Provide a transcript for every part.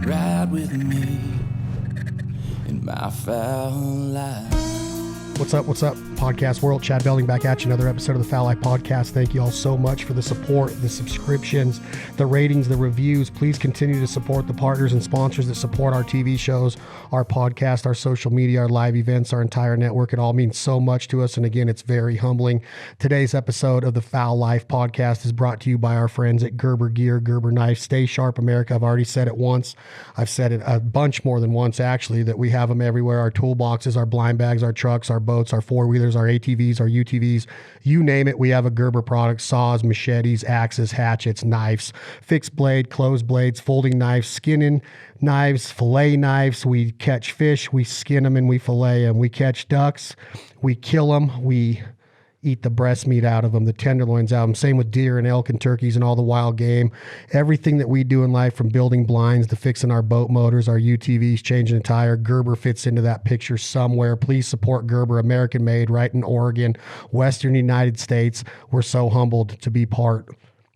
Ride with me in my foul life. What's up, podcast world? Chad Belding back at you. Another episode of the Foul Life Podcast. Thank you all so much for the support, the subscriptions, the ratings, the reviews. Please continue to support the partners and sponsors that support our TV shows, our podcast, our social media, our live events, our entire network. It all means so much to us. And again, it's very humbling. Today's episode of the Foul Life Podcast is brought to you by our friends at Gerber Gear, Gerber Knife. Stay sharp, America. I've already said it once. I've said it a bunch more than once, actually, that we have them everywhere. Our toolboxes, our blind bags, our trucks, our boats, our four-wheelers, our ATVs, our UTVs, you name it, we have a Gerber product. Saws, machetes, axes, hatchets, knives, fixed blade, closed blades, folding knives, skinning knives, fillet knives. We catch fish, we skin them and we fillet them. We catch ducks, we kill them, we eat the breast meat out of them, the tenderloins out of them. Same with deer and elk and turkeys and all the wild game. Everything that we do in life, from building blinds to fixing our boat motors, our UTVs, changing a tire, Gerber fits into that picture somewhere. Please support Gerber, American made, right in Oregon, Western United States. We're so humbled to be part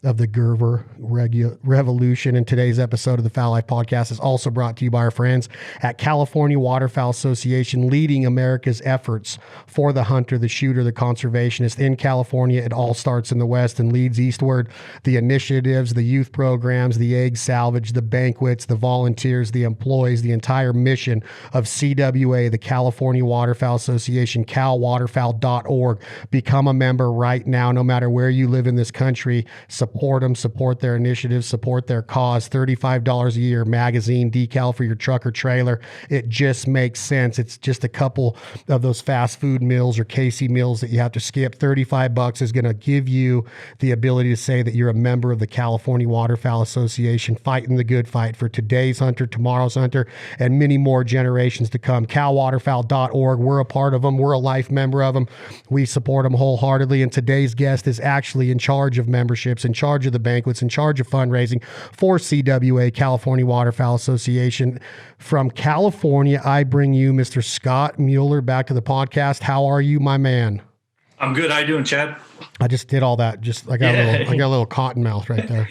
of the Gerber revolution. And today's episode of the Foul Life Podcast is also brought to you by our friends at California Waterfowl Association, leading America's efforts for the hunter, the shooter, the conservationist in California. It all starts in the West and leads eastward. The initiatives, the youth programs, the egg salvage, the banquets, the volunteers, the employees, the entire mission of CWA, the California Waterfowl Association, calwaterfowl.org. Become a member right now, no matter where you live in this country. Support them, support their initiatives, support their cause. $35 a year, magazine, decal for your truck or trailer. It just makes sense. It's just a couple of those fast food meals or KC meals that you have to skip. $35 is going to give you the ability to say that you're a member of the California Waterfowl Association, fighting the good fight for today's hunter, tomorrow's hunter, and many more generations to come. calwaterfowl.org. We're a part of them. We're a life member of them. We support them wholeheartedly. And today's guest is actually in charge of memberships, in charge of the banquets, in charge of fundraising for CWA, California Waterfowl Association. From California, I bring you Mr. Scott Mueller back to the podcast. How are you, my man? I'm good. How you doing, Chad? I just did all that. I got a little cotton mouth right there.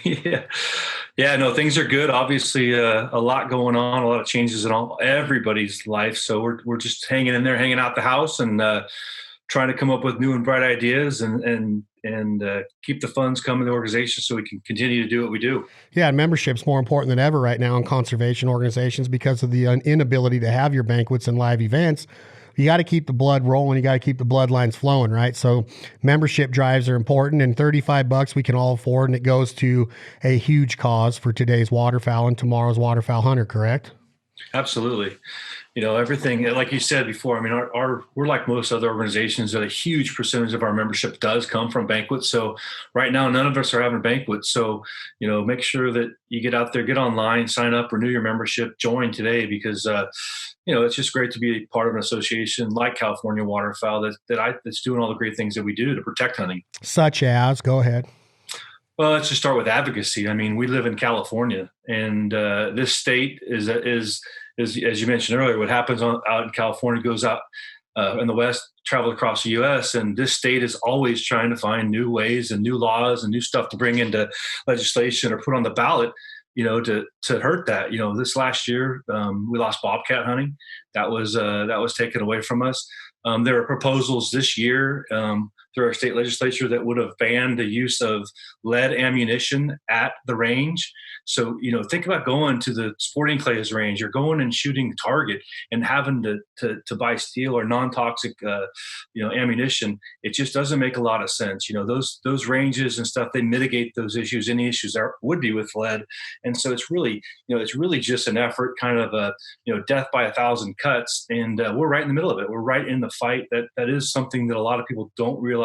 Yeah. No, things are good. Obviously, a lot going on, a lot of changes in everybody's life. So we're just hanging in there, hanging out the house, and trying to come up with new and bright ideas and keep the funds coming to the organization so we can continue to do what we do. Yeah, and membership's more important than ever right now in conservation organizations because of the inability to have your banquets and live events. You got to keep the blood rolling. You got to keep the bloodlines flowing, right? So membership drives are important, and $35 we can all afford, and it goes to a huge cause for today's waterfowl and tomorrow's waterfowl hunter, correct? Absolutely. Everything, like you said before, I mean, we're like most other organizations that a huge percentage of our membership does come from banquets. So right now, none of us are having banquets. So, make sure that you get out there, get online, sign up, renew your membership, join today, because, it's just great to be part of an association like California Waterfowl that's doing all the great things that we do to protect hunting. Such as, go ahead. Well, let's just start with advocacy. I mean, we live in California, and this state is, as you mentioned earlier, what happens out in California goes out in the West, travels across the U.S., and this state is always trying to find new ways and new laws and new stuff to bring into legislation or put on the ballot, to hurt that. This last year, we lost bobcat hunting. That was taken away from us. There are proposals this year through our state legislature that would have banned the use of lead ammunition at the range. So, think about going to the sporting clays range. You're going and shooting target and having to buy steel or non-toxic, ammunition. It just doesn't make a lot of sense. Those ranges and stuff, they mitigate those issues, any issues there would be with lead. And so it's really just an effort, kind of a, death by 1,000 cuts. And we're right in the middle of it. We're right in the fight. That is something that a lot of people don't realize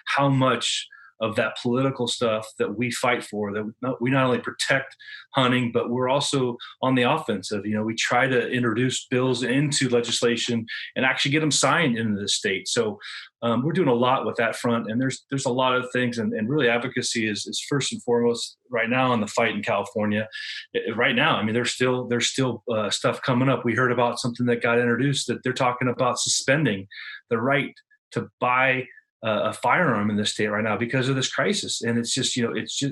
how much of that political stuff that we fight for, that we not only protect hunting, but we're also on the offensive. We try to introduce bills into legislation and actually get them signed into the state. So we're doing a lot with that front, and there's a lot of things, and really advocacy is first and foremost right now in the fight in California. Right now, I mean, there's still stuff coming up. We heard about something that got introduced that they're talking about suspending the right to buy a firearm in the state right now because of this crisis. And it's just,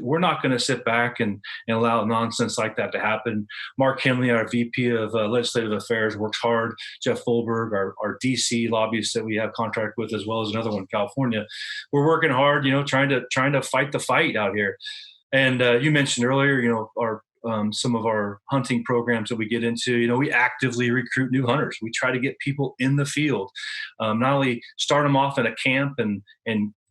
we're not going to sit back and allow nonsense like that to happen. Mark Henley, our VP of Legislative Affairs, works hard. Jeff Fulberg, our DC lobbyist that we have contract with, as well as another one in California, we're working hard, trying to fight the fight out here. And you mentioned earlier, our some of our hunting programs that we get into, we actively recruit new hunters. We try to get people in the field, not only start them off in a camp and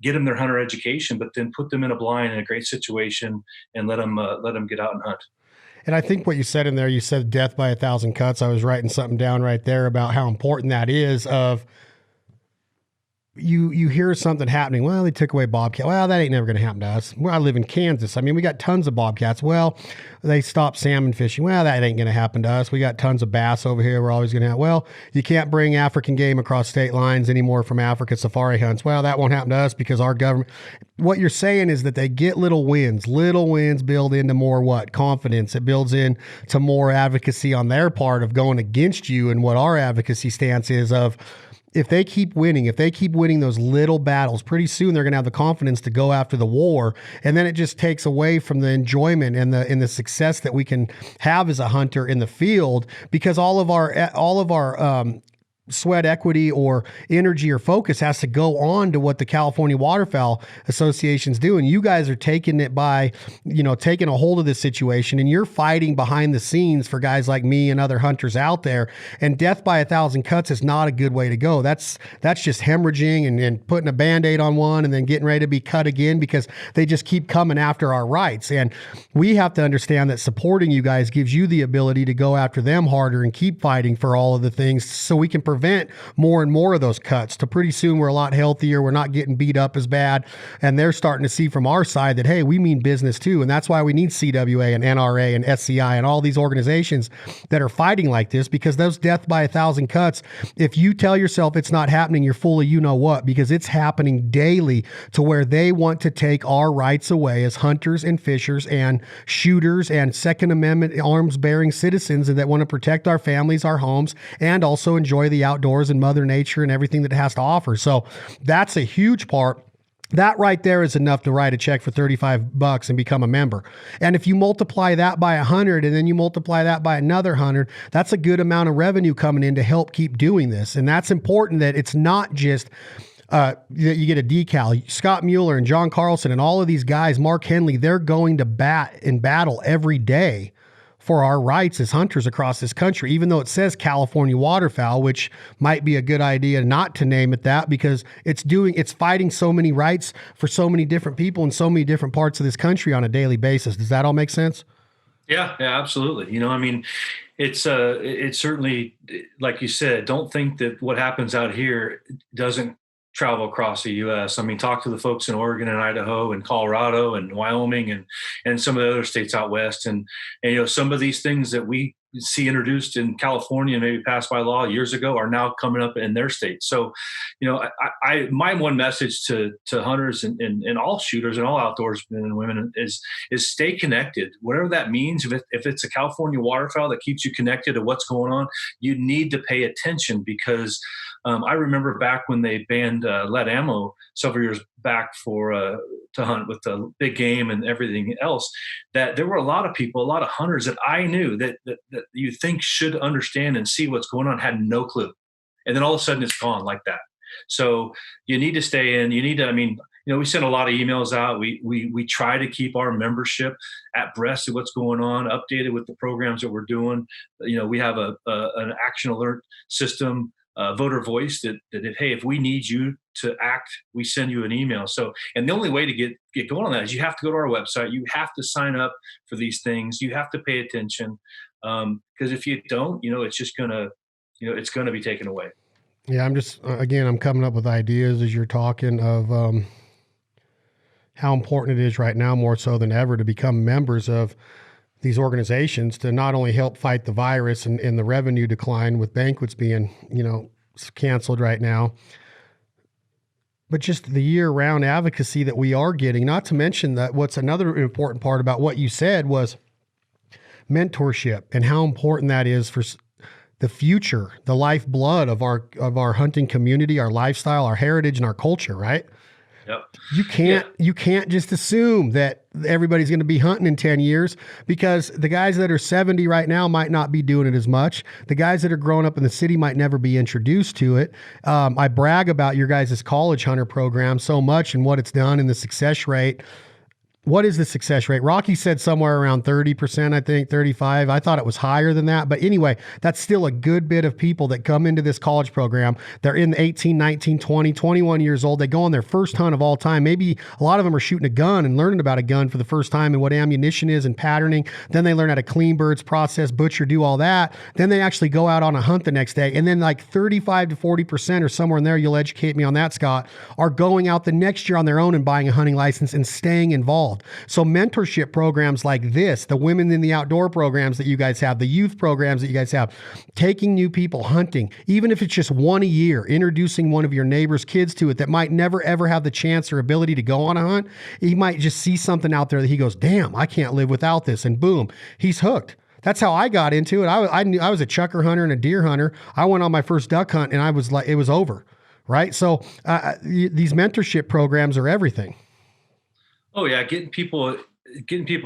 get them their hunter education, but then put them in a blind in a great situation and let them get out and hunt. And I think what you said in there, you said death by 1,000 cuts. I was writing something down right there about how important that is. Of you hear something happening. Well, they took away bobcat. Well, that ain't never going to happen to us. Well, I live in Kansas. I mean, we got tons of bobcats. Well, they stopped salmon fishing. Well, that ain't going to happen to us. We got tons of bass over here. We're always going to have. Well, you can't bring African game across state lines anymore from Africa safari hunts. Well, that won't happen to us because our government. What you're saying is that they get little wins. Little wins build into more what? Confidence. It builds into more advocacy on their part of going against you, and what our advocacy stance is of, if they keep winning those little battles, pretty soon they're going to have the confidence to go after the war. And then it just takes away from the enjoyment and the success that we can have as a hunter in the field, because all of our sweat equity or energy or focus has to go on to what the California Waterfowl Association's doing. You guys are taking it by, taking a hold of this situation, and you're fighting behind the scenes for guys like me and other hunters out there. And death by 1,000 cuts is not a good way to go. That's just hemorrhaging and putting a Band-Aid on one and then getting ready to be cut again because they just keep coming after our rights. And we have to understand that supporting you guys gives you the ability to go after them harder and keep fighting for all of the things, so we can prevent more and more of those cuts. To pretty soon we're a lot healthier. We're not getting beat up as bad. And they're starting to see from our side that, hey, we mean business too. And that's why we need CWA and NRA and SCI and all these organizations that are fighting like this, because those death by 1,000 cuts, if you tell yourself it's not happening, you're full of you know what, because it's happening daily to where they want to take our rights away as hunters and fishers and shooters and Second Amendment arms bearing citizens, and that want to protect our families, our homes, and also enjoy the outdoors and Mother Nature and everything that it has to offer. So that's a huge part. That right there is enough to write a check for $35 and become a member. And if you multiply that by 100 and then you multiply that by another 100, that's a good amount of revenue coming in to help keep doing this. And that's important, that it's not just that you get a decal. Scott Mueller and John Carlson and all of these guys, Mark Henley, they're going to bat in battle every day for our rights as hunters across this country, even though it says California Waterfowl, which might be a good idea not to name it that, because it's fighting so many rights for so many different people in so many different parts of this country on a daily basis. Does that all make sense? Yeah, absolutely. It's certainly, like you said, don't think that what happens out here doesn't travel across the U.S. Talk to the folks in Oregon and Idaho and Colorado and Wyoming and some of the other states out west. And some of these things that we see introduced in California and maybe passed by law years ago are now coming up in their states. So, my one message to hunters and all shooters and all outdoorsmen and women is stay connected. Whatever that means, if it's a California waterfowl that keeps you connected to what's going on, you need to pay attention, because I remember back when they banned lead ammo several years back to hunt with the big game and everything else, that there were a lot of people, a lot of hunters that I knew that you think should understand and see what's going on, had no clue. And then all of a sudden it's gone like that. So you need to stay in. You need to, we send a lot of emails out. We try to keep our membership abreast of what's going on, updated with the programs that we're doing. We have an action alert system, voter voice that hey, if we need you to act, we send you an email. So, and the only way to get going on that is you have to go to our website. You have to sign up for these things. You have to pay attention, because if you don't, it's just gonna, it's gonna be taken away. Yeah, I'm coming up with ideas as you're talking of how important it is right now, more so than ever, to become members of these organizations, to not only help fight the virus and the revenue decline with banquets being, canceled right now, but just the year-round advocacy that we are getting. Not to mention that what's another important part about what you said was mentorship, and how important that is for the future, the lifeblood of our hunting community, our lifestyle, our heritage, and our culture, right? Yep. You can't just assume that everybody's going to be hunting in 10 years, because the guys that are 70 right now might not be doing it as much. The guys that are growing up in the city might never be introduced to it. I brag about your guys' college hunter program so much and what it's done and the success rate. What is the success rate? Rocky said somewhere around 30%, I think 35. I thought it was higher than that. But anyway, that's still a good bit of people that come into this college program. They're in 18, 19, 20, 21 years old. They go on their first hunt of all time. Maybe a lot of them are shooting a gun and learning about a gun for the first time and what ammunition is and patterning. Then they learn how to clean birds, process, butcher, do all that. Then they actually go out on a hunt the next day. And then like 35 to 40% or somewhere in there, you'll educate me on that, Scott, are going out the next year on their own and buying a hunting license and staying involved. So mentorship programs like this, the Women in the Outdoor programs that you guys have, the youth programs that you guys have, taking new people hunting, even if it's just one a year, introducing one of your neighbor's kids to it that might never, ever have the chance or ability to go on a hunt. He might just see something out there that he goes, damn, I can't live without this. And boom, he's hooked. That's how I got into it. I knew I was a chucker hunter and a deer hunter. I went on my first duck hunt and I was like, it was over. Right. So these mentorship programs are everything. Oh yeah, getting people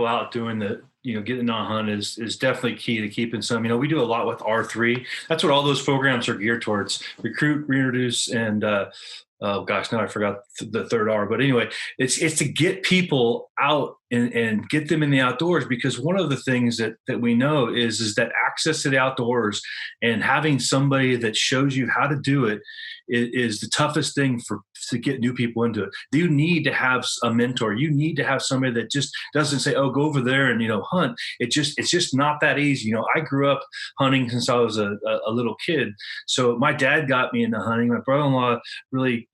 out doing getting on a hunt is definitely key to keeping some. We do a lot with R3. That's what all those programs are geared towards: recruit, reintroduce, and oh gosh, now I forgot the third R. But anyway, it's to get people out and get them in the outdoors, because one of the things that we know is that access to the outdoors and having somebody that shows you how to do it is the toughest thing to get new people into it. You need to have a mentor. You need to have somebody that just doesn't say, oh, go over there and hunt. It's just not that easy. I grew up hunting since I was a little kid. So my dad got me into hunting. My brother-in-law really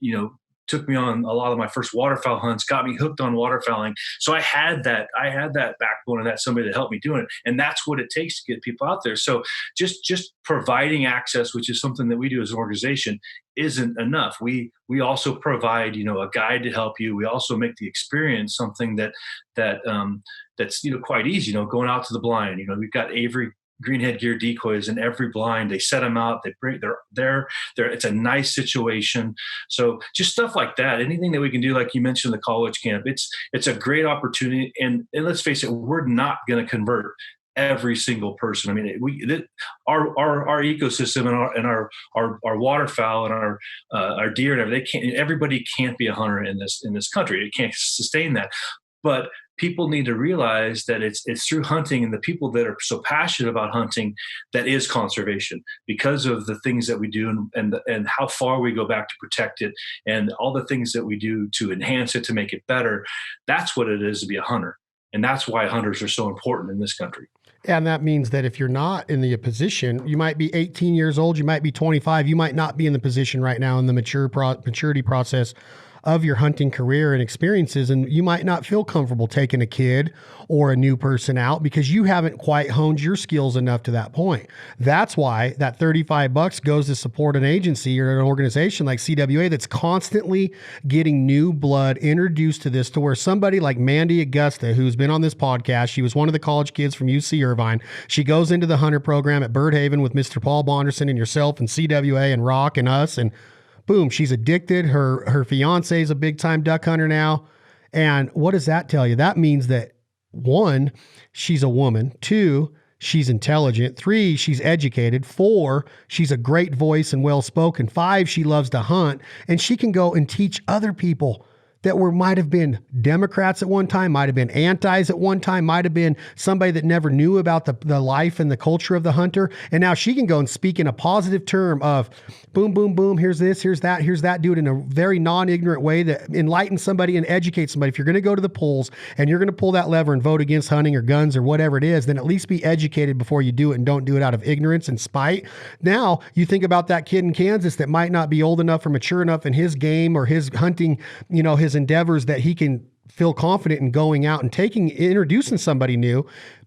took me on a lot of my first waterfowl hunts, got me hooked on waterfowling. So I had that backbone and that somebody that helped me doing it. And that's what it takes to get people out there. So just providing access, which is something that we do as an organization, isn't enough. We also provide, a guide to help you. We also make the experience something that's quite easy, going out to the blind. We've got Avery greenhead gear decoys in every blind. They set them out. They're there. It's a nice situation. So just stuff like that. Anything that we can do, like you mentioned, the college camp. It's a great opportunity. And let's face it, we're not going to convert every single person. I mean, our ecosystem and our waterfowl and our deer and everything. Everybody can't be a hunter in this country. It can't sustain that. But people need to realize that it's through hunting and the people that are so passionate about hunting that is conservation, because of the things that we do and how far we go back to protect it and all the things that we do to enhance it, to make it better. That's what it is to be a hunter. And that's why hunters are so important in this country. And that means that if you're not in the position, you might be 18 years old, you might be 25, you might not be in the position right now in the maturity process of your hunting career and experiences. And you might not feel comfortable taking a kid or a new person out because you haven't quite honed your skills enough to that point. That's why that $35 goes to support an agency or an organization like CWA that's constantly getting new blood introduced to this, to where somebody like Mandy Augusta, who's been on this podcast, she was one of the college kids from UC Irvine. She goes into the hunter program at Birdhaven with Mr. Paul Bonderson and yourself and CWA and Rock and us, and boom, she's addicted. Her fiance is a big time duck hunter now. And what does that tell you? That means that 1, she's a woman. 2, she's intelligent. 3, she's educated. 4, she's a great voice and well-spoken. 5, she loves to hunt, and she can go and teach other people that might have been Democrats at one time, might have been antis at one time, might have been somebody that never knew about the life and the culture of the hunter. And now she can go and speak in a positive term of boom, boom, boom, here's this, here's that, do it in a very non-ignorant way that enlightens somebody and educates somebody. If you're going to go to the polls and you're going to pull that lever and vote against hunting or guns or whatever it is, then at least be educated before you do it, and don't do it out of ignorance and spite. Now you think about that kid in Kansas that might not be old enough or mature enough in his game or his hunting, his endeavors, that he can feel confident in going out and introducing somebody new.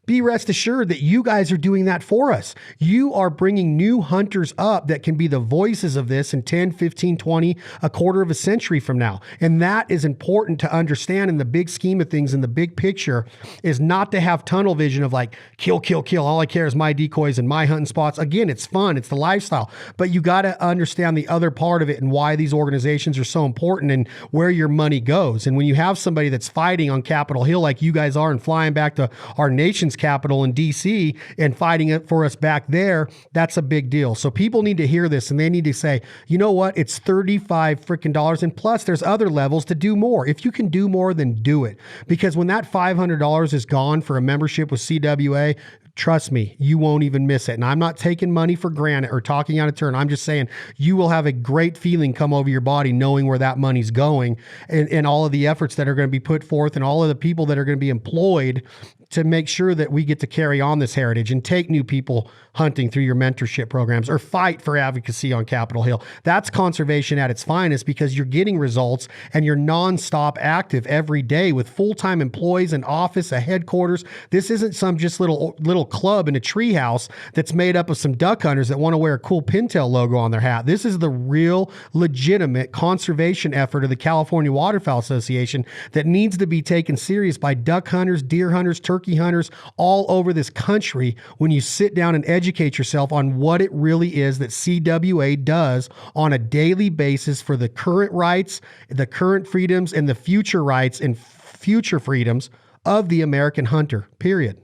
be rest assured that you guys are doing that for us. You are bringing new hunters up that can be the voices of this in 10, 15, 20, a quarter of a century from now. And that is important to understand in the big scheme of things, in the big picture, is not to have tunnel vision of like, kill, kill, kill. All I care is my decoys and my hunting spots. Again, it's fun. It's the lifestyle. But you got to understand the other part of it and why these organizations are so important and where your money goes. And when you have somebody that's fighting on Capitol Hill like you guys are and flying back to our nation's capital in DC and fighting it for us back there, that's a big deal. So people need to hear this and they need to say, you know what? It's $35 freaking dollars. And plus there's other levels to do more. If you can do more, then do it. Because when that $500 is gone for a membership with CWA, trust me, you won't even miss it. And I'm not taking money for granted or talking out of turn. I'm just saying you will have a great feeling come over your body knowing where that money's going and all of the efforts that are going to be put forth and all of the people that are going to be employed to make sure that we get to carry on this heritage and take new people hunting through your mentorship programs or fight for advocacy on Capitol Hill. That's conservation at its finest because you're getting results and you're nonstop active every day with full-time employees, an office, a headquarters. This isn't some just little club in a treehouse that's made up of some duck hunters that want to wear a cool pintail logo on their hat. This is the real legitimate conservation effort of the California Waterfowl Association that needs to be taken serious by duck hunters, deer hunters, turkey hunters all over this country when you sit down and educate yourself on what it really is that CWA does on a daily basis for the current rights, the current freedoms, and the future rights and future freedoms of the American hunter, period.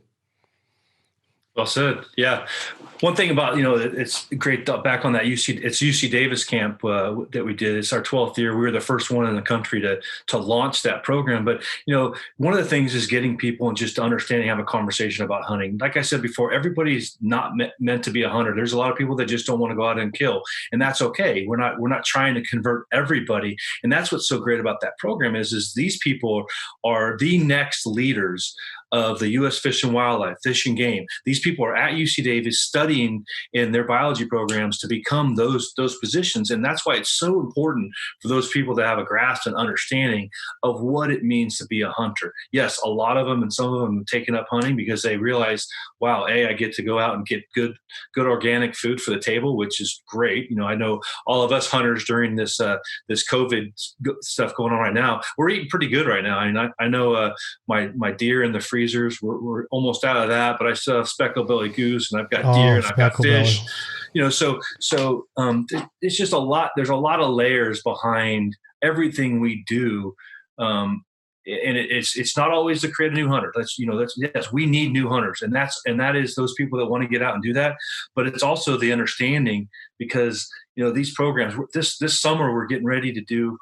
Well said. Yeah. One thing about, it's great back on that UC Davis camp that we did. It's our 12th year. We were the first one in the country to launch that program. But, one of the things is getting people and just understanding, have a conversation about hunting. Like I said before, everybody's not meant to be a hunter. There's a lot of people that just don't want to go out and kill, and that's okay. We're not trying to convert everybody. And that's what's so great about that program is these people are the next leaders of the U.S. Fish and Wildlife, Fish and Game. These people are at UC Davis studying in their biology programs to become those positions. And that's why it's so important for those people to have a grasp and understanding of what it means to be a hunter. Yes, a lot of them and some of them have taken up hunting because they realize, wow, I get to go out and get good organic food for the table, which is great. I know all of us hunters during this COVID stuff going on right now, we're eating pretty good right now. I mean, I know my deer in the freezers, we're almost out of that, but I still have speckled belly goose and I've got deer and I've got fish. So it's just a lot. There's a lot of layers behind everything we do. And it's not always to create a new hunter. Yes, we need new hunters, and that is those people that want to get out and do that. But it's also the understanding because these programs this summer we're getting ready to do,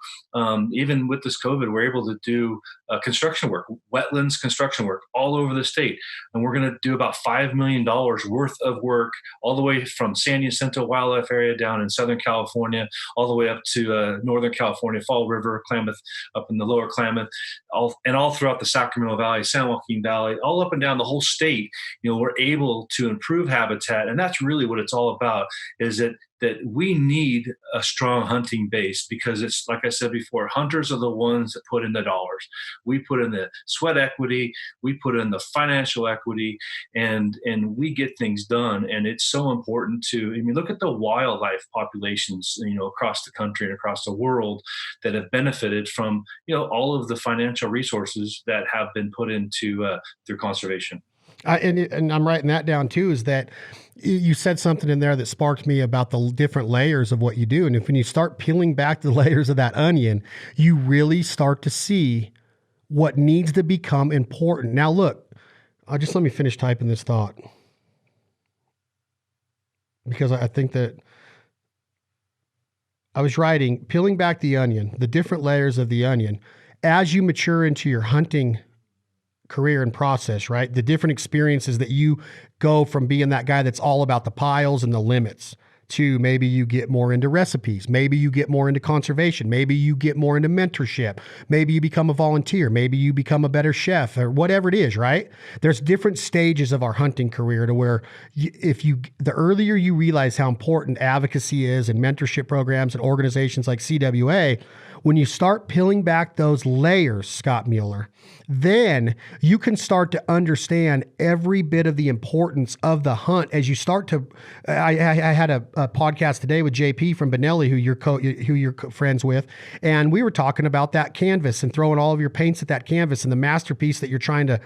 even with this COVID, we're able to do construction work, wetlands construction work all over the state, and we're going to do about $5 million worth of work all the way from San Jacinto Wildlife Area down in Southern California, all the way up to Northern California, Fall River, Klamath, up in the Lower Klamath, all throughout the Sacramento Valley, San Joaquin Valley, all up and down the whole state. We're able to improve habitat, and that's really what it's all about. Is that we need a strong hunting base because it's like I said before, hunters are the ones that put in the dollars. We put in the sweat equity, we put in the financial equity, and we get things done. And it's so important look at the wildlife populations, across the country and across the world that have benefited from, all of the financial resources that have been put into through conservation. And I'm writing that down too, is that you said something in there that sparked me about the different layers of what you do. And when you start peeling back the layers of that onion, you really start to see what needs to become important. Now, look, just let me finish typing this thought because I think that I was writing, peeling back the onion, the different layers of the onion, as you mature into your hunting career and process, right? The different experiences that you go from being that guy that's all about the piles and the limits to maybe you get more into recipes. Maybe you get more into conservation. Maybe you get more into mentorship. Maybe you become a volunteer. Maybe you become a better chef or whatever it is, right? There's different stages of our hunting career to where the earlier you realize how important advocacy is and mentorship programs and organizations like CWA, when you start peeling back those layers, Scott Mueller, then you can start to understand every bit of the importance of the hunt as you start to. I had a podcast today with JP from Benelli, who you're friends with, and we were talking about that canvas and throwing all of your paints at that canvas and the masterpiece that you're trying to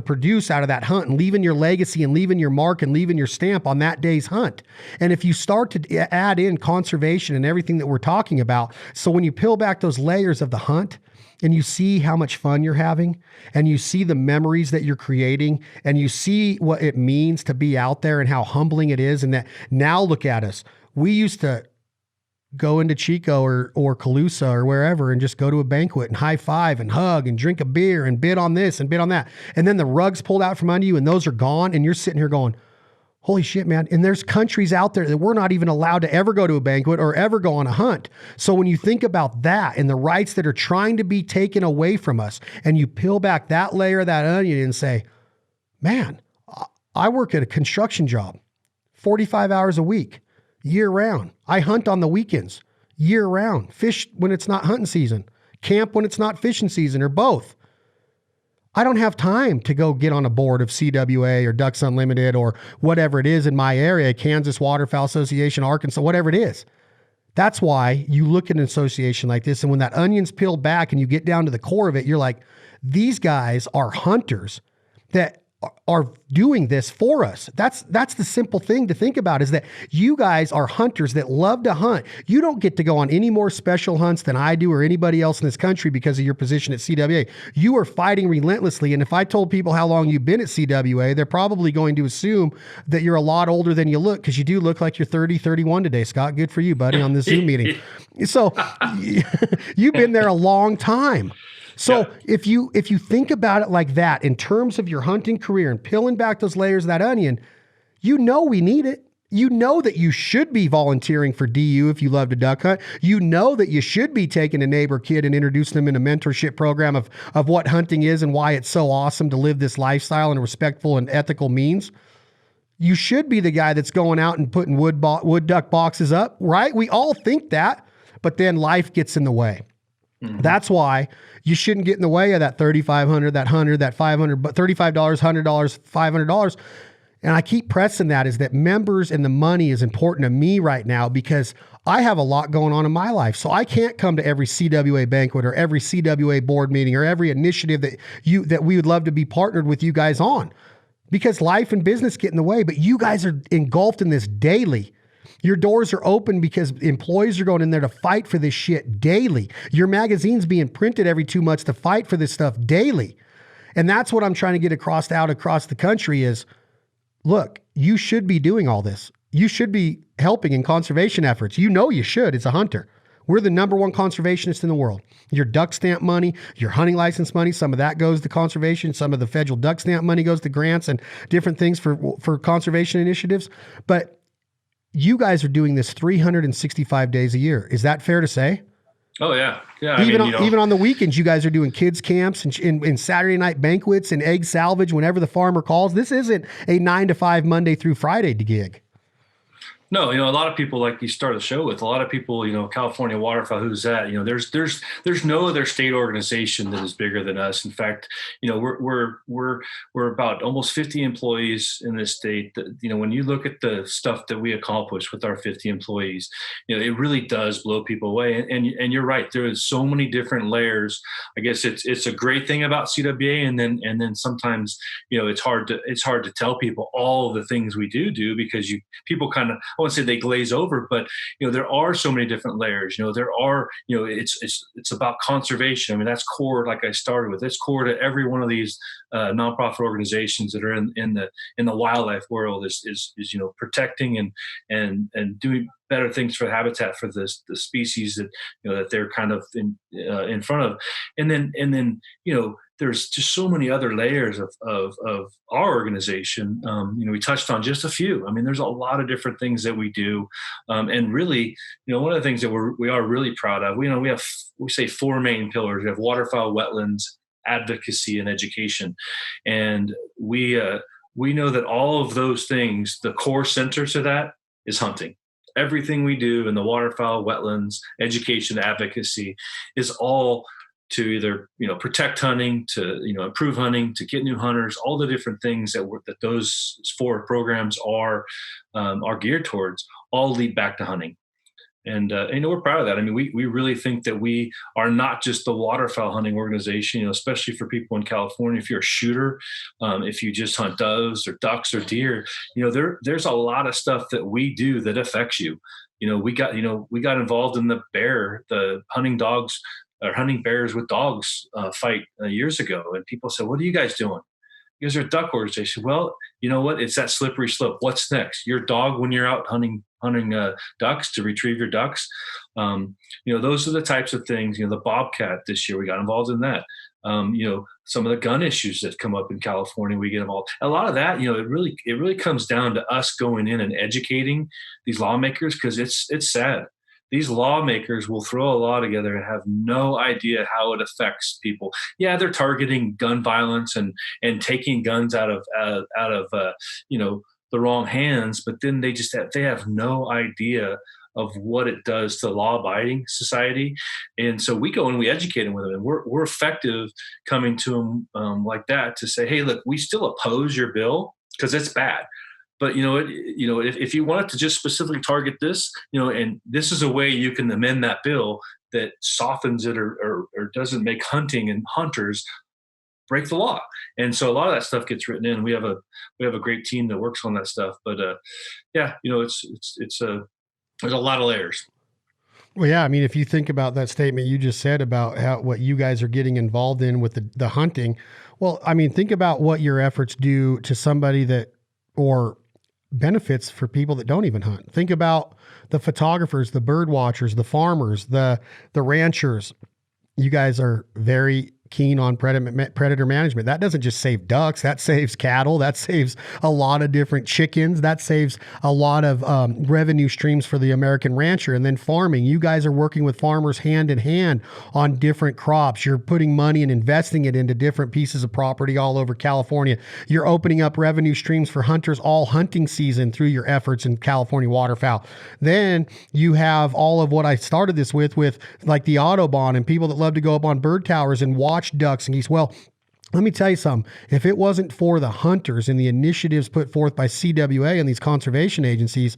produce out of that hunt, and leaving your legacy and leaving your mark and leaving your stamp on that day's hunt. And if you start to add in conservation and everything that we're talking about, so when you peel back those layers of the hunt, and you see how much fun you're having, and you see the memories that you're creating, and you see what it means to be out there and how humbling it is. And that now look at us. We used to go into Chico or Calusa or wherever and just go to a banquet and high five and hug and drink a beer and bid on this and bid on that. And then the rug's pulled out from under you and those are gone. And you're sitting here going, holy shit, man. And there's countries out there that we're not even allowed to ever go to a banquet or ever go on a hunt. So when you think about that and the rights that are trying to be taken away from us, and you peel back that layer of that onion and say, man, I work at a construction job, 45 hours a week, year round. I hunt on the weekends, year round, fish when it's not hunting season, camp when it's not fishing season, or both. I don't have time to go get on a board of CWA or Ducks Unlimited or whatever it is in my area, Kansas Waterfowl Association, Arkansas, whatever it is. That's why you look at an association like this, and when that onion's peeled back and you get down to the core of it, you're like, these guys are hunters that are doing this for us. That's the simple thing to think about, is that you guys are hunters that love to hunt. You don't get to go on any more special hunts than I do or anybody else in this country because of your position at CWA. You are fighting relentlessly. And if I told people how long you've been at CWA, they're probably going to assume that you're a lot older than you look, because you do look like you're 30, 31 today, Scott. Good for you, buddy, on this Zoom meeting. So you've been there a long time. So if you think about it like that, in terms of your hunting career and peeling back those layers of that onion, you know we need it. You know that you should be volunteering for DU if you love to duck hunt. You know that you should be taking a neighbor kid and introducing them in a mentorship program of what hunting is and why it's so awesome to live this lifestyle in a respectful and ethical means. You should be the guy that's going out and putting wood duck boxes up, right? We all think that, but then life gets in the way. Mm-hmm. That's why you shouldn't get in the way of that $3,500, that $100, that $500, but $35, $100, $500. And I keep pressing that, is that members and the money is important to me right now, because I have a lot going on in my life. So I can't come to every CWA banquet or every CWA board meeting or every initiative that we would love to be partnered with you guys on, because life and business get in the way. But you guys are engulfed in this daily. Your doors are open because employees are going in there to fight for this shit daily. Your magazine's being printed every 2 months to fight for this stuff daily. And that's what I'm trying to get across the country is, look, you should be doing all this. You should be helping in conservation efforts. You know you should. It's a hunter. We're the number one conservationist in the world. Your duck stamp money, your hunting license money, some of that goes to conservation. Some of the federal duck stamp money goes to grants and different things for conservation initiatives. But you guys are doing this 365 days a year. Is that fair to say? Oh yeah. Yeah. Even on the weekends, you guys are doing kids camps and Saturday night banquets and egg salvage whenever the farmer calls. This isn't a 9 to 5 Monday through Friday gig. No, a lot of people, like you started the show with, a lot of people, California Waterfowl, who's that? There's no other state organization that is bigger than us. In fact, we're about almost 50 employees in this state. That, when you look at the stuff that we accomplish with our 50 employees, it really does blow people away. And you're right, there is so many different layers. I guess it's a great thing about CWA, and then sometimes it's hard to tell people all of the things we do, because people kind of, I wouldn't say they glaze over, but there are so many different layers. There are it's about conservation. I mean, that's core. Like I started with, that's core to every one of these nonprofit organizations that are in the wildlife world is protecting and doing better things for habitat for the species that they're kind of in front of, and then there's just so many other layers of our organization. We touched on just a few. I mean, there's a lot of different things that we do, and really, one of the things that we are really proud of. We say 4 main pillars. We have waterfowl, wetlands, advocacy, and education, and we know that all of those things, the core center to that is hunting. everything we do in the waterfowl, wetlands, education, advocacy is all to either, protect hunting, to, improve hunting, to get new hunters, all the different things that those 4 programs are geared towards, all lead back to hunting. And we're proud of that. I mean, we really think that we are not just the waterfowl hunting organization, especially for people in California. If you're a shooter, if you just hunt doves or ducks or deer, there's a lot of stuff that we do that affects you. We got involved in the hunting dogs or hunting bears with dogs fight years ago. And people said, "What are you guys doing?" You guys are a duck organization. Well, you know what? It's that slippery slope. What's next? Your dog, when you're out hunting ducks to retrieve your ducks. Those are the types of things. The bobcat this year, we got involved in that. Some of the gun issues that come up in California, we get involved. A lot of that, it really comes down to us going in and educating these lawmakers, because it's sad. These lawmakers will throw a law together and have no idea how it affects people. Yeah, they're targeting gun violence and taking guns out of the wrong hands, but then they have no idea of what it does to law-abiding society. And so we go and we educate them with it, and we're effective coming to them like that to say, hey, look, we still oppose your bill because it's bad. But if you wanted to just specifically target this, and this is a way you can amend that bill that softens it or doesn't make hunting and hunters break the law. And so a lot of that stuff gets written in. We have a great team that works on that stuff. But there's a lot of layers. Well, yeah. I mean, if you think about that statement you just said about what you guys are getting involved in with the hunting, well, I mean, think about what your efforts do to somebody or benefits for people that don't even hunt. Think about the photographers, the bird watchers, the farmers, the ranchers. You guys are very keen on predator management. That doesn't just save ducks. That saves cattle. That saves a lot of different chickens. That saves a lot of revenue streams for the American rancher. And then farming. You guys are working with farmers hand in hand on different crops. You're putting money and investing it into different pieces of property all over California. You're opening up revenue streams for hunters all hunting season through your efforts in California waterfowl. Then you have all of what I started this with like the Autobahn and people that love to go up on bird towers and watch ducks and geese. Well, let me tell you something. If it wasn't for the hunters and the initiatives put forth by CWA and these conservation agencies,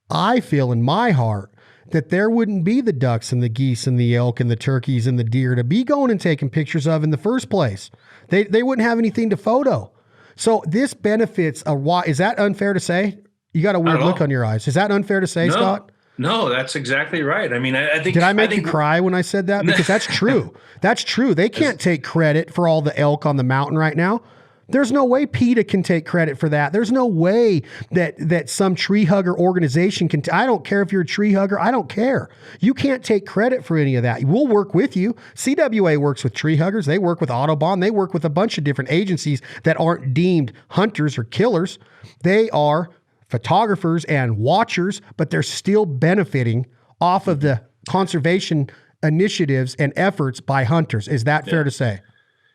I feel in my heart that there wouldn't be the ducks and the geese and the elk and the turkeys and the deer to be going and taking pictures of in the first place. They wouldn't have anything to photo. So this benefits a lot. Is that unfair to say? You got a weird look on your eyes. Is that unfair to say, Scott? No, that's exactly right. I mean, I think. Did I make you cry when I said that? Because that's true. That's true. They can't take credit for all the elk on the mountain right now. There's no way PETA can take credit for that. There's no way that some tree hugger organization can. I don't care if you're a tree hugger. I don't care. You can't take credit for any of that. We'll work with you. CWA works with tree huggers. They work with Autobahn. They work with a bunch of different agencies that aren't deemed hunters or killers. They are photographers and watchers, but they're still benefiting off of the conservation initiatives and efforts by hunters. Is that fair to say?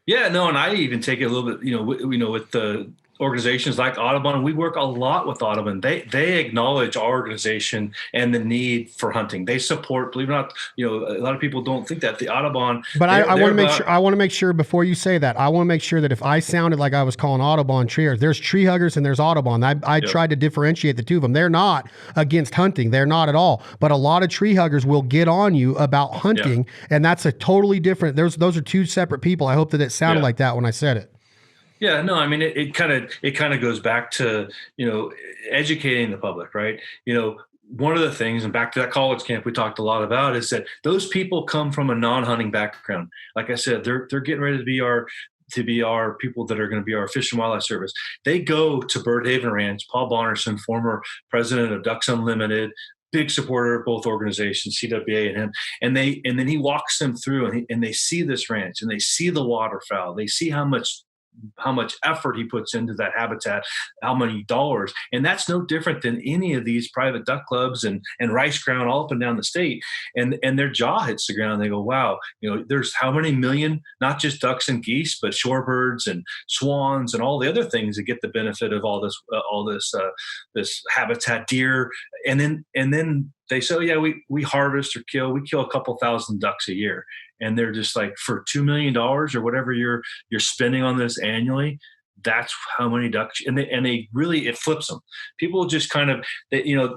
Yeah, no, and I even take it a little bit, with the organizations like Audubon. We work a lot with Audubon. They acknowledge our organization and the need for hunting. They support, believe it or not, a lot of people don't think that the Audubon. But I want to make sure. I want to make sure before you say that. I want to make sure that if I sounded like I was calling Audubon tree huggers, there's tree huggers and there's Audubon. I tried to differentiate the two of them. They're not against hunting. They're not at all. But a lot of tree huggers will get on you about hunting, and that's a totally different. Those are two separate people. I hope that it sounded like that when I said it. Yeah, no, I mean, it kind of goes back to, educating the public, right? One of the things, and back to that college camp we talked a lot about, is that those people come from a non-hunting background. Like I said, they're getting ready to be our people that are going to be our Fish and Wildlife Service. They go to Birdhaven Ranch. Paul Bonnerson, former president of Ducks Unlimited, big supporter of both organizations, CWA and him, and then he walks them through, and they see this ranch, and they see the waterfowl, they see how much how much effort he puts into that habitat, how many dollars. And that's no different than any of these private duck clubs and rice ground all up and down the state. And their jaw hits the ground. They go, wow, there's how many million, not just ducks and geese, but shorebirds and swans and all the other things that get the benefit of all this habitat, deer. And then they say, oh, yeah, we harvest or we kill a couple thousand ducks a year. And they're just like, for $2 million or whatever you're spending on this annually, that's how many ducks. And they really, it flips them. People just kind of,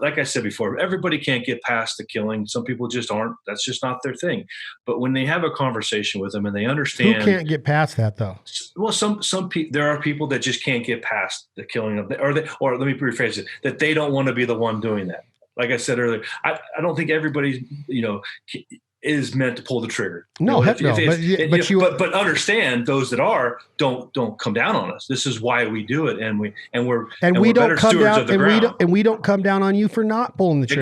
like I said before, everybody can't get past the killing. Some people just aren't. That's just not their thing. But when they have a conversation with them and they understand, who can't get past that though? Well, some people, there are people that just can't get past the killing of or let me rephrase it, that they don't want to be the one doing that. Like I said earlier, I don't think everybody, is meant to pull the trigger. No, heck no. But understand, those that are, don't come down on us. This is why we do it, and we don't come down, and we don't come down on you for not pulling the trigger.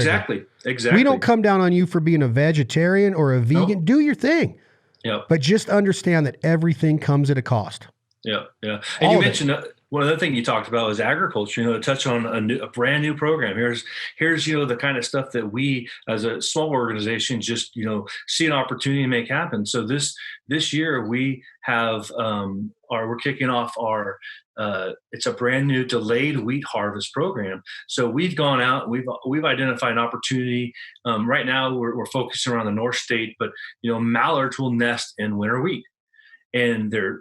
Exactly. We don't come down on you for being a vegetarian or a vegan. No. Do your thing. Yeah. But just understand that everything comes at a cost. Yeah, yeah. And you mentioned one other thing you talked about was agriculture. To touch on a brand new program. Here's the kind of stuff that we, as a small organization, just see an opportunity to make happen. So this year we have we're kicking off our it's a brand new delayed wheat harvest program. So we've gone out, we've identified an opportunity. Right now we're focusing around the North State, but mallards will nest in winter wheat. And they're,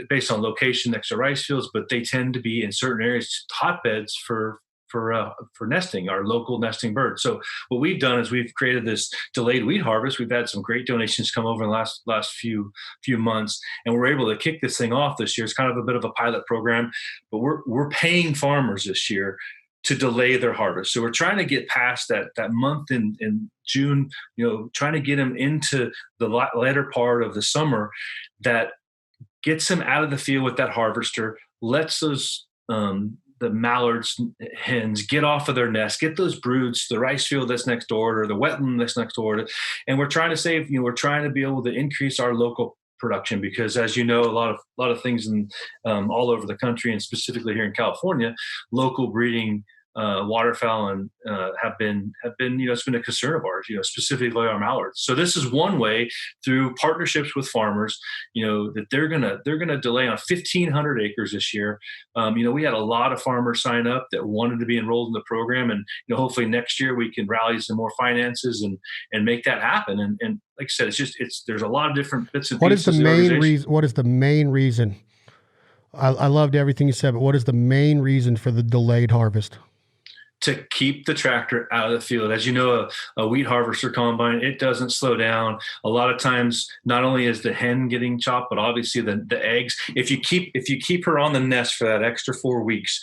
based on location next to rice fields, but they tend to be in certain areas hotbeds for nesting, our local nesting birds. So what we've done is we've created this delayed wheat harvest. We've had some great donations come over in the last few months, and we're able to kick this thing off this year. It's kind of a bit of a pilot program, but we're paying farmers this year to delay their harvest. So we're trying to get past that month in June, trying to get them into the latter part of the summer that gets them out of the field with that harvester, lets those the mallards, hens get off of their nest, get those broods to the rice field that's next door or the wetland that's next door. And we're trying to save, we're trying to be able to increase our local production, because as a lot of things in all over the country, and specifically here in California, local breeding waterfowl and have been it's been a concern of ours, specifically our mallards. So this is one way, through partnerships with farmers, that they're gonna delay on 1,500 acres this year. We had a lot of farmers sign up that wanted to be enrolled in the program, and hopefully next year we can rally some more finances and make that happen. And like I said, there's a lot of different bits and pieces. What is the main reason? I loved everything you said, but what is the main reason for the delayed harvest? To keep the tractor out of the field. As you know, a wheat harvester combine, it doesn't slow down. A lot of times, not only is the hen getting chopped, but obviously the eggs. If you keep her on the nest for that extra 4 weeks,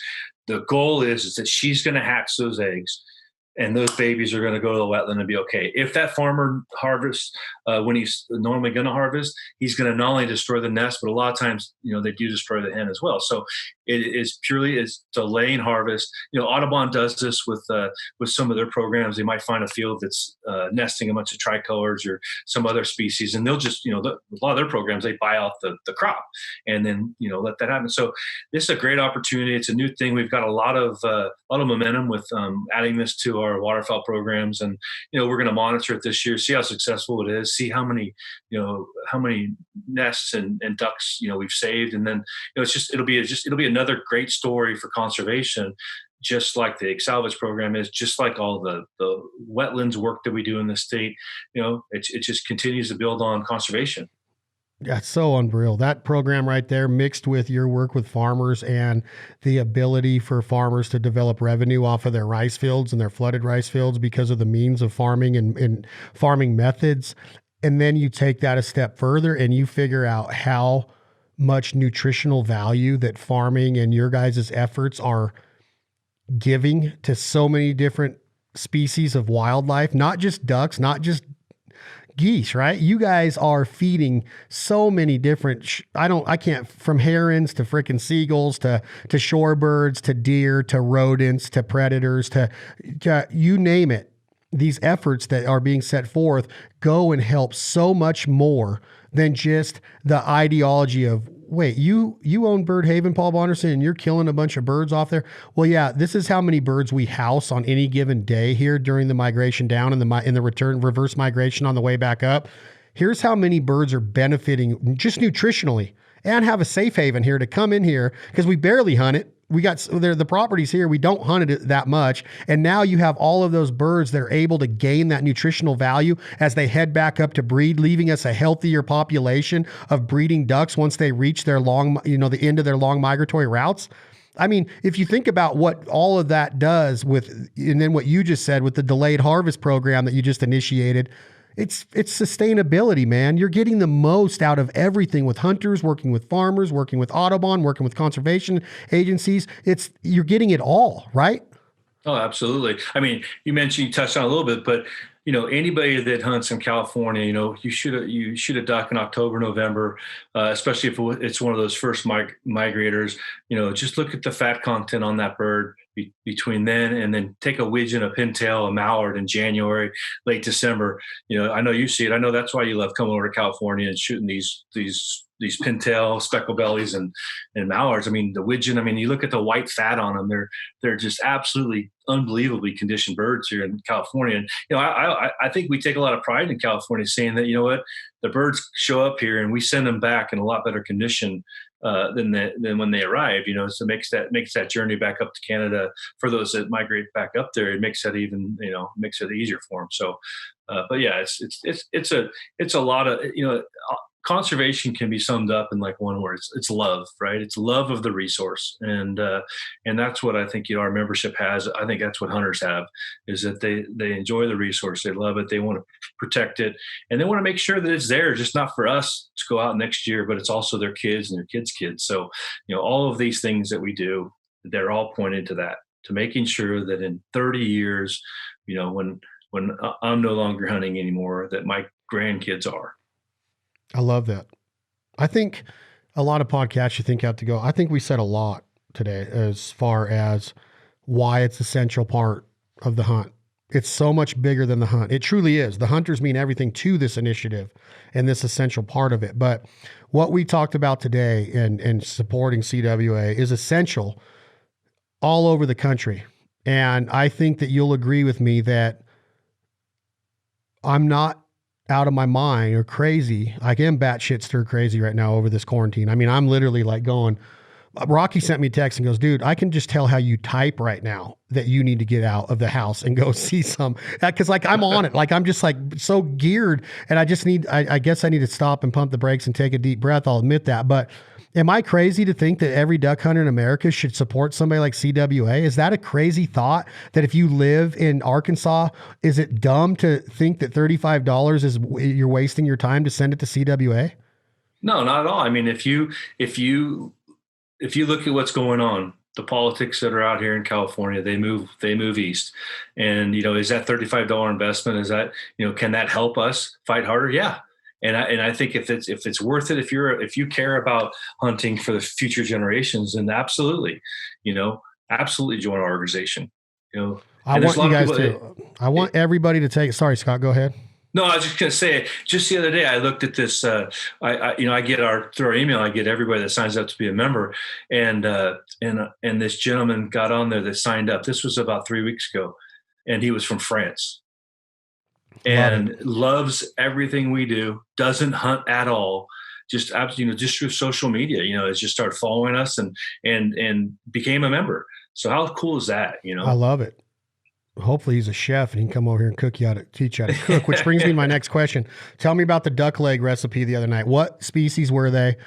the goal is that she's going to hatch those eggs, and those babies are going to go to the wetland and be okay. If that farmer harvests when he's normally going to harvest, he's going to not only destroy the nest, but a lot of times, they do destroy the hen as well. So it is purely delaying harvest. Audubon does this with some of their programs. They might find a field that's nesting a bunch of tricolors or some other species, and they'll just, a lot of their programs, they buy out the crop and then, let that happen. So this is a great opportunity. It's a new thing. We've got a lot of momentum with adding this to our waterfowl programs, and we're going to monitor it this year, see how successful it is, see how many nests and ducks we've saved, and then it'll be another great story for conservation, just like the egg salvage program is, just like all the wetlands work that we do in the state. It just continues to build on conservation. That's so unreal. That program right there, mixed with your work with farmers and the ability for farmers to develop revenue off of their rice fields and their flooded rice fields because of the means of farming and farming methods. And then you take that a step further and you figure out how much nutritional value that farming and your guys' efforts are giving to so many different species of wildlife, not just ducks, not just geese, right? You guys are feeding so many different, from herons to freaking seagulls to shorebirds to deer to rodents to predators to you name it. These efforts that are being set forth go and help so much more than just the ideology of wait, you own Bird Haven, Paul Bonderson, and you're killing a bunch of birds off there? Well, yeah, this is how many birds we house on any given day here during the migration down and in the reverse migration on the way back up. Here's how many birds are benefiting just nutritionally and have a safe haven here to come in here because we barely hunt it. We got the properties here. We don't hunt it that much. And now you have all of those birds that are able to gain that nutritional value as they head back up to breed, leaving us a healthier population of breeding ducks once they reach their the end of their long migratory routes. I mean, if you think about what all of that does and then what you just said with the delayed harvest program that you just initiated, it's sustainability, man. You're getting the most out of everything with hunters, working with farmers, working with Audubon, working with conservation agencies. You're getting it all, right? Oh, absolutely. I mean, you touched on it a little bit, but anybody that hunts in California, you shoot a duck in October, November, especially if it's one of those first migrators. Just look at the fat content on that bird between then and then take a widgeon, a pintail, a mallard in January, late December. I know you see it. I know that's why you love coming over to California and shooting these pintail, speckle bellies, and mallards. I mean, the widgeon. I mean, you look at the white fat on them; they're just absolutely unbelievably conditioned birds here in California. And I think we take a lot of pride in California, saying that the birds show up here and we send them back in a lot better condition than when they arrive. So makes that journey back up to Canada for those that migrate back up there. It makes that even makes it easier for them. So, but yeah, it's a lot of conservation can be summed up in like one word. It's love, right? It's love of the resource. And that's what I think, our membership has. I think that's what hunters have, is that they enjoy the resource. They love it. They want to protect it, and they want to make sure that it's there, just not for us to go out next year, but it's also their kids and their kids' kids. So, all of these things that we do, they're all pointed to that, to making sure that in 30 years, when I'm no longer hunting anymore, that my grandkids are. I love that. I think a lot of podcasts you think have to go. I think we said a lot today as far as why it's an essential part of the hunt. It's so much bigger than the hunt. It truly is. The hunters mean everything to this initiative and this essential part of it. But what we talked about today in supporting CWA is essential all over the country. And I think that you'll agree with me that I'm not out of my mind or crazy. I am batshit stir crazy right now over this quarantine. I mean, I'm literally like going, Rocky sent me a text and goes, dude, I can just tell how you type right now that you need to get out of the house and go see some, cause like I'm on it. Like, I'm just like so geared and I guess I need to stop and pump the brakes and take a deep breath. I'll admit that. But am I crazy to think that every duck hunter in America should support somebody like CWA? Is that a crazy thought, that if you live in Arkansas, is it dumb to think that $35 is you're wasting your time to send it to CWA? No, not at all. I mean, if you look at what's going on, the politics that are out here in California, they move east. And, is that $35 investment? Is that, can that help us fight harder? Yeah. And I think if it's worth it, if you care about hunting for the future generations, then absolutely join our organization. I want you guys to. I want everybody to take. Sorry, Scott, go ahead. No, I was just going to say, just the other day, I looked at this. I get through our email, I get everybody that signs up to be a member, and this gentleman got on there that signed up. This was about 3 weeks ago, and he was from France. And loves everything we do, doesn't hunt at all, just through social media, has just started following us and became a member. So how cool is that? I love it. Hopefully he's a chef and he can come over here and teach you how to cook, which brings me to my next question. Tell me about the duck leg recipe the other night. What species were they?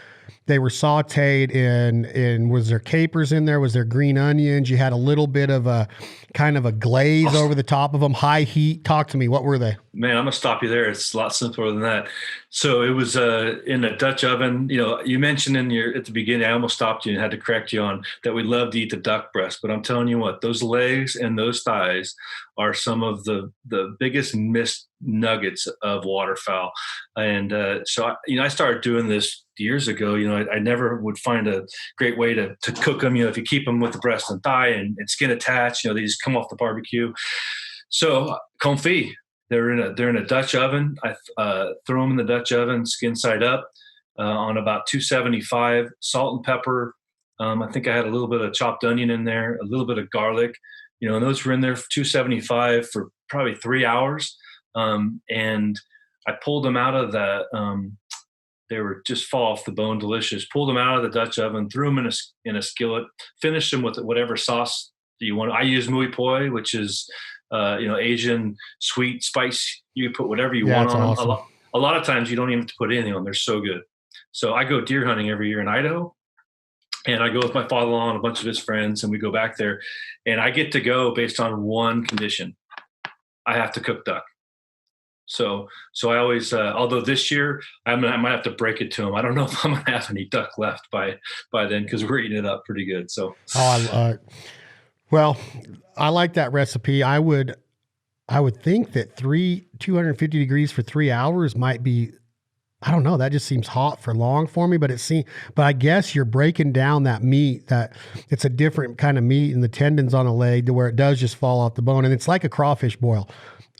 They were sauteed in, was there capers in there? Was there green onions? You had a little bit of a kind of a glaze over the top of them, high heat. Talk to me. What were they? Man, I'm going to stop you there. It's a lot simpler than that. So it was in a Dutch oven. You mentioned at the beginning, I almost stopped you and had to correct you on that. We love to eat the duck breast, but I'm telling you what, those legs and those thighs are some of the biggest missed nuggets of waterfowl. And so I started doing this years ago. I never would find a great way to cook them. If you keep them with the breast and thigh and skin attached, they just come off the barbecue. So confit, they're in a Dutch oven. I throw them in the Dutch oven, skin side up. on about 275, salt and pepper. I think I had a little bit of chopped onion in there, a little bit of garlic, and those were in there for 275 for probably 3 hours. And I pulled them out of they were just fall off the bone, delicious. Pulled them out of the Dutch oven, threw them in a skillet, finished them with whatever sauce that you want. I use Mui Poi, which is Asian sweet spice. You put whatever you want on them. Awesome. A lot of times you don't even have to put anything on. They're so good. So I go deer hunting every year in Idaho, and I go with my father-in-law and a bunch of his friends, and we go back there, and I get to go based on one condition: I have to cook duck. So I always, although this year I might have to break it to him. I don't know if I'm going to have any duck left by then, because we're eating it up pretty good. So, well, I like that recipe. I would think that 250 degrees for 3 hours might be, I don't know. That just seems hot for long for me, but I guess you're breaking down that meat, that it's a different kind of meat and the tendons on a leg to where it does just fall off the bone. And it's like a crawfish boil,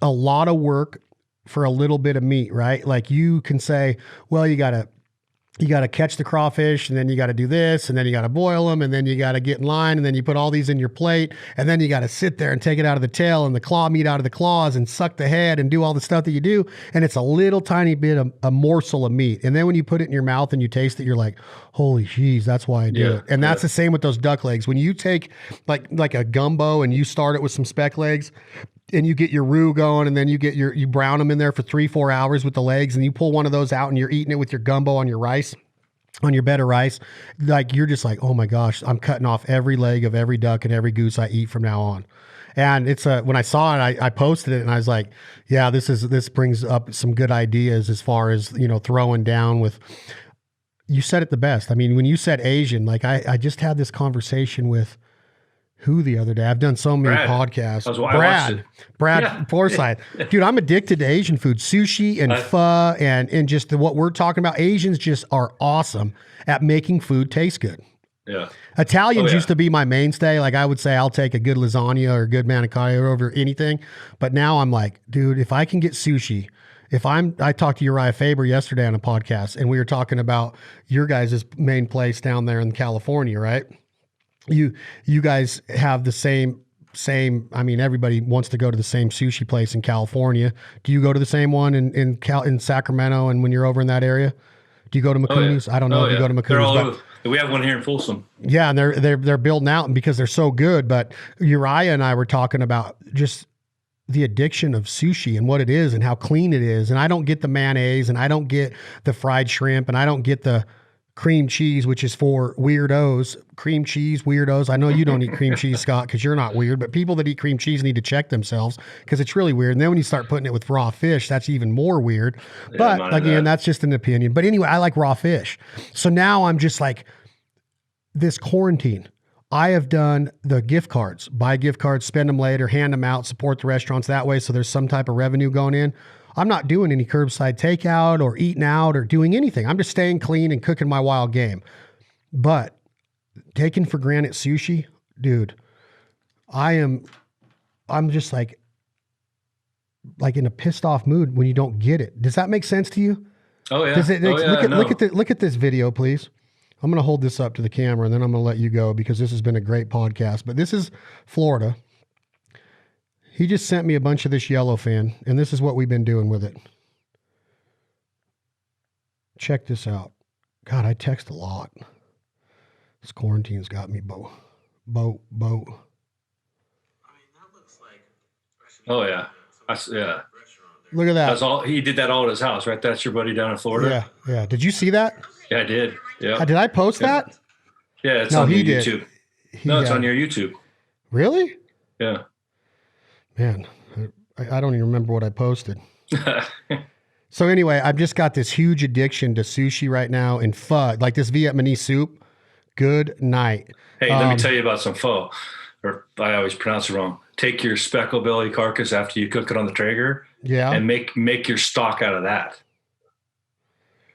a lot of work for a little bit of meat, right? Like you can say, well, you got to catch the crawfish, and then you got to do this, and then you got to boil them, and then you got to get in line, and then you put all these in your plate, and then you got to sit there and take it out of the tail and the claw meat out of the claws and suck the head and do all the stuff that you do. And it's a little tiny bit of a morsel of meat. And then when you put it in your mouth and you taste it, you're like, holy jeez, that's why I do it. And that's the same with those duck legs. When you take like a gumbo and you start it with some speck legs, and you get your roux going, and then you brown them in there for 3-4 hours with the legs, and you pull one of those out and you're eating it with your gumbo on your rice, on your bed of rice. Like, you're just like, oh my gosh, I'm cutting off every leg of every duck and every goose I eat from now on. And it's when I saw it, I posted it, and I was like, yeah, this brings up some good ideas as far as, throwing down with, you said it the best. I mean, when you said Asian, like I just had this conversation with who the other day. I've done so many podcasts. Brad Forsyth. Dude, I'm addicted to Asian food, sushi and pho and just what we're talking about. Asians just are awesome at making food taste good. Yeah. Italians used to be my mainstay. Like, I would say I'll take a good lasagna or a good manicotti over anything. But now I'm like, dude, if I can get sushi, I talked to Uriah Faber yesterday on a podcast, and we were talking about your guys' main place down there in California, right? You guys have the same, I mean, everybody wants to go to the same sushi place in California. Do you go to the same one in Sacramento, and when you're over in that area? Do you go to Makuni's? I don't know if you go to Makuni's. We have one here in Folsom. Yeah, and they're building out, and because they're so good. But Uriah and I were talking about just the addiction of sushi and what it is and how clean it is. And I don't get the mayonnaise, and I don't get the fried shrimp, and I don't get the cream cheese, which is for weirdos. Cream cheese weirdos. I know you don't eat cream cheese, Scott, because you're not weird, but people that eat cream cheese need to check themselves, because it's really weird. And then when you start putting it with raw fish, that's even more weird. Yeah, but again, that's just an opinion. But anyway, I like raw fish. So now I'm just like, this quarantine, I have done the gift cards, buy gift cards, spend them later, hand them out, support the restaurants that way. So there's some type of revenue going in. I'm not doing any curbside takeout or eating out or doing anything. I'm just staying clean and cooking my wild game. But taking for granted sushi, dude, I'm just like in a pissed off mood when you don't get it. Does that make sense to you? Oh yeah. Look at this video, please. I'm going to hold this up to the camera, and then I'm going to let you go, because this has been a great podcast. But this is Florida. He just sent me a bunch of this yellowfin, and this is what we've been doing with it. Check this out. God, I text a lot. This quarantine's got me boat. I mean, that looks like. Oh yeah, Look at that. That's all. He did that all at his house, right? That's your buddy down in Florida. Yeah. Did you see that? Yeah, I did. Yeah. Did I post that? Yeah, it's on your YouTube. It's on your YouTube. Really? Yeah. Man, I don't even remember what I posted. So anyway, I've just got this huge addiction to sushi right now and pho, like this Vietnamese soup. Good night. Hey, let me tell you about some pho, or I always pronounce it wrong. Take your speckle belly carcass after you cook it on the Traeger, and make your stock out of that.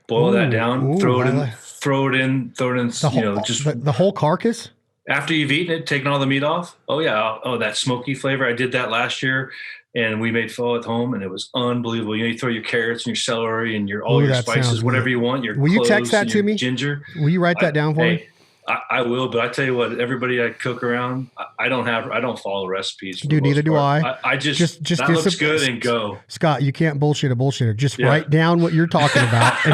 Boil that down, throw it in. The whole carcass. After you've eaten it, taken all the meat off. Oh yeah. Oh, that smoky flavor. I did that last year, and we made pho at home, and it was unbelievable. You throw your carrots and your celery and all your spices, whatever you want. Will you text that to me? Ginger. Will you write that down for me? I will, but I tell you what, everybody I cook around, I don't follow recipes. Dude, neither do I. I just that looks good and go. Scott, you can't bullshit a bullshitter. Just write down what you're talking about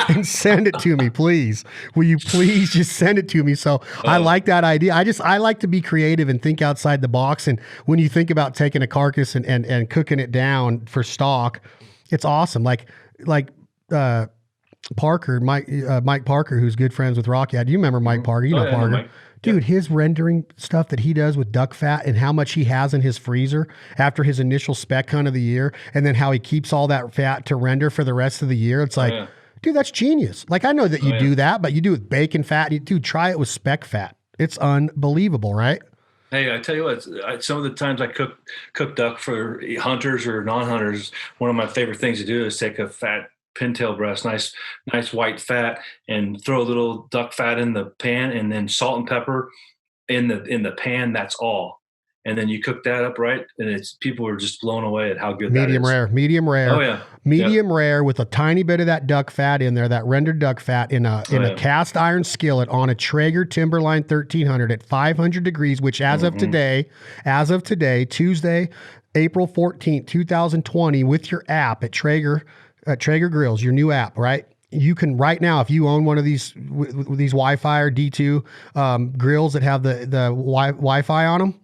and send it to me, please. Will you please just send it to me? So I like that idea. I like to be creative and think outside the box. And when you think about taking a carcass and cooking it down for stock, it's awesome. Like Parker, Mike Parker, who's good friends with Rocky. Do you remember Mike Parker? You know Parker. Mike. Dude, his rendering stuff that he does with duck fat and how much he has in his freezer after his initial spec hunt of the year, and then how he keeps all that fat to render for the rest of the year. It's like, dude, that's genius. Like, I know that you do that, but you do it with bacon fat. Dude, try it with spec fat. It's unbelievable, right? Hey, I tell you what, some of the times I cook duck for hunters or non-hunters, one of my favorite things to do is take a fat pintail breast, nice white fat, and throw a little duck fat in the pan, and then salt and pepper in the pan. That's all. And then you cook that up right, and people are just blown away at how good that is. Medium rare. Oh yeah, medium rare with a tiny bit of that duck fat in there, that rendered duck fat in a cast iron skillet on a Traeger Timberline 1300 at 500 degrees, which as of today, Tuesday, April 14th, 2020, with your app at Traeger Grills, your new app, right? You can right now, if you own one of these Wi-Fi or D2 grills that have the Wi-Fi on them,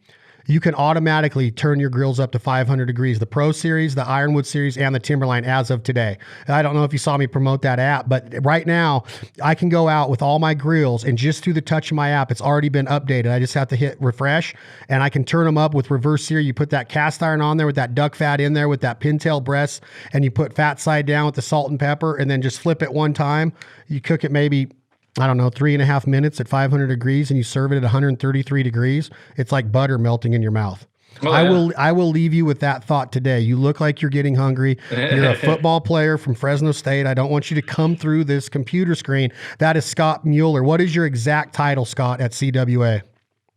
you can automatically turn your grills up to 500 degrees. The Pro Series, the Ironwood Series, and the Timberline as of today. I don't know if you saw me promote that app, but right now I can go out with all my grills, and just through the touch of my app, it's already been updated. I just have to hit refresh, and I can turn them up with reverse sear. You put that cast iron on there with that duck fat in there with that pintail breast, and you put fat side down with the salt and pepper, and then just flip it one time. You cook it maybe, I don't know, 3.5 minutes at 500 degrees, and you serve it at 133 degrees. It's like butter melting in your mouth. Oh, I will leave you with that thought today. You look like you're getting hungry. You're a football player from Fresno State. I don't want you to come through this computer screen. That is Scott Mueller. What is your exact title, Scott, at CWA?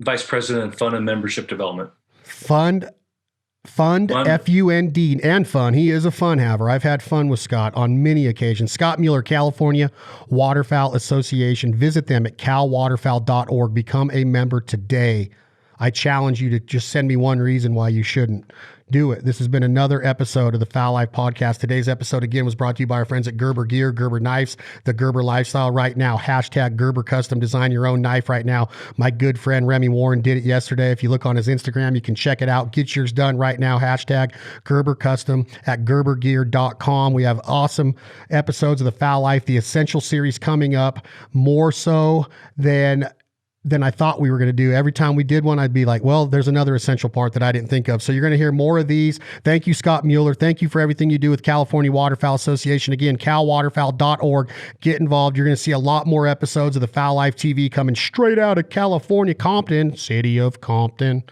Vice President of Fund and Membership Development. Fund, F-U-N-D, and fun. He is a fun haver. I've had fun with Scott on many occasions. Scott Mueller, California Waterfowl Association. Visit them at calwaterfowl.org. Become a member today. I challenge you to just send me one reason why you shouldn't. Do it. This has been another episode of the Fowl Life Podcast. Today's episode, again, was brought to you by our friends at Gerber Gear, Gerber Knives, the Gerber Lifestyle right now. Hashtag Gerber Custom. Design your own knife right now. My good friend Remy Warren did it yesterday. If you look on his Instagram, you can check it out. Get yours done right now. Hashtag Gerber Custom at gerbergear.com. We have awesome episodes of the Fowl Life, the Essential Series coming up, more so than I thought we were going to do. Every time we did one, I'd be like, well, there's another essential part that I didn't think of. So you're going to hear more of these. Thank you, Scott Mueller. Thank you for everything you do with California Waterfowl Association. Again, calwaterfowl.org. Get involved. You're going to see a lot more episodes of the Fowl Life TV coming straight out of California, Compton, city of Compton,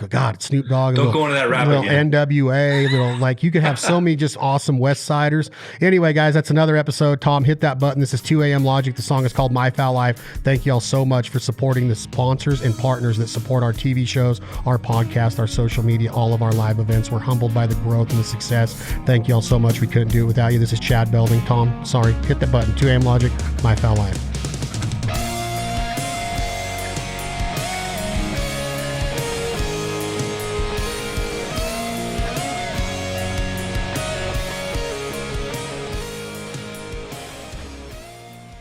God, Snoop Dogg. Don't go into that rap again. NWA, you could have so many just awesome West Siders. Anyway, guys, that's another episode. Tom, hit that button. This is 2 a.m. Logic. The song is called My Fowl Life. Thank you all so much for supporting the sponsors and partners that support our TV shows, our podcast, our social media, all of our live events. We're humbled by the growth and the success. Thank you all so much. We couldn't do it without you. This is Chad Belding. Tom, sorry, hit that button. 2 a.m. Logic, My Fowl Life.